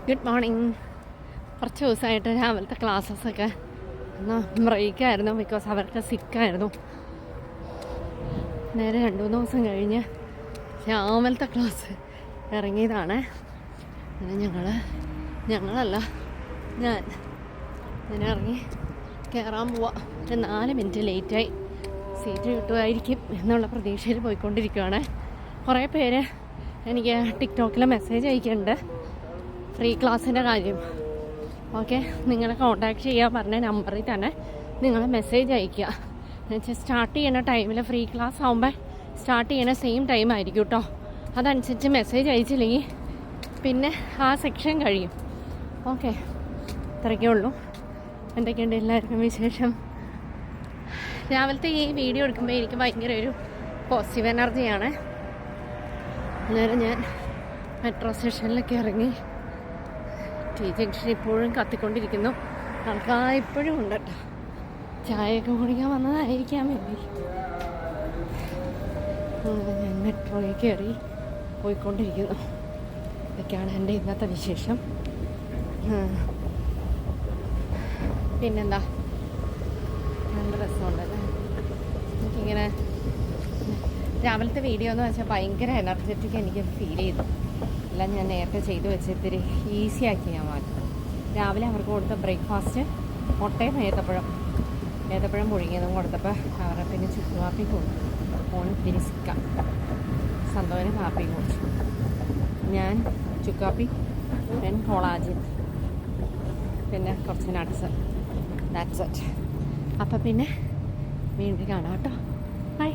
Good morning. കുറച്ച് ദിവസമായിട്ട് രാവിലത്തെ ക്ലാസ്സസൊക്കെ എന്നാൽ ബ്രേക്കായിരുന്നു, ബിക്കോസ് അവർക്ക് സിക്കായിരുന്നു. നേരെ 2-3 ദിവസം കഴിഞ്ഞ് രാവിലത്തെ ക്ലാസ് ഇറങ്ങിയതാണ്. അങ്ങനെ ഞാൻ ഇറങ്ങി കയറാൻ പോവാം. 4 മിനിറ്റ് ലേറ്റായി. സീറ്റ് കിട്ടുമായിരിക്കും എന്നുള്ള പ്രതീക്ഷയിൽ പോയിക്കൊണ്ടിരിക്കുകയാണ്. കുറേ പേര് എനിക്ക് ടിക്ടോക്കിൽ മെസ്സേജ് അയക്കുന്നുണ്ട് ഫ്രീ ക്ലാസ്സിൻ്റെ കാര്യം. ഓക്കെ, നിങ്ങളെ കോൺടാക്ട് ചെയ്യാൻ പറഞ്ഞ നമ്പറിൽ തന്നെ നിങ്ങൾ മെസ്സേജ് അയയ്ക്കുക. എന്നുവെച്ചാൽ സ്റ്റാർട്ട് ചെയ്യുന്ന ടൈമിൽ ഫ്രീ ക്ലാസ് ആകുമ്പോൾ സ്റ്റാർട്ട് ചെയ്യുന്ന സെയിം ടൈം ആയിരിക്കും കേട്ടോ. അതനുസരിച്ച് മെസ്സേജ് അയച്ചില്ലെങ്കിൽ പിന്നെ ആ സെക്ഷൻ കഴിയും. ഓക്കെ, ഇത്രയൊക്കെ ഉള്ളൂ. എന്തൊക്കെയുണ്ട് എല്ലാവർക്കും വിശേഷം? രാവിലത്തെ ഈ വീഡിയോ എടുക്കുമ്പോൾ എനിക്ക് ഭയങ്കര ഒരു പോസിറ്റീവ് എനർജിയാണ്. അന്നേരം ഞാൻ മെട്രോ സ്റ്റേഷനിലൊക്കെ ഇറങ്ങി. ടി ജംഗ്ഷൻ ഇപ്പോഴും കത്തിക്കൊണ്ടിരിക്കുന്നു. ആൾക്കാർ ഇപ്പോഴും ഉണ്ട് കേട്ടോ. ചായയൊക്കെ കുടിക്കാൻ വന്നതായിരിക്കാം വേണ്ടി. ഞാൻ മെട്രോയിൽ കയറി പോയിക്കൊണ്ടിരിക്കുന്നു. ഇതൊക്കെയാണ് എൻ്റെ ഇന്നത്തെ വിശേഷം. പിന്നെന്താ, നല്ല രസമുണ്ടല്ലേ. എനിക്കിങ്ങനെ രാവിലത്തെ വീഡിയോ എന്ന് വെച്ചാൽ ഭയങ്കര എനർജറ്റിക് എനിക്ക് ഫീൽ ചെയ്തു. എല്ലാം ഞാൻ നേരത്തെ ചെയ്ത് വെച്ച് ഇത്തിരി ഈസി ആക്കി ഞാൻ മാറ്റും. രാവിലെ അവർക്ക് കൊടുത്ത ബ്രേക്ക്ഫാസ്റ്റ് മുട്ടയും ഏത്തപ്പഴം പുഴുങ്ങിയതും കൊടുത്തപ്പോൾ അവരുടെ പിന്നെ ചുക്കുകാപ്പി കൊടുത്തു. ഫോൺ ഇത്തിരി സിക്കാം. സന്തോഷം കാപ്പിയും കുടിച്ചു. ഞാൻ ചുക്കാപ്പി, കോളാജൻ, പിന്നെ കുറച്ച് നട്ട്സ്. That's it. അപ്പം പിന്നെ വീണ്ടും കാണാം കേട്ടോ. ബൈ.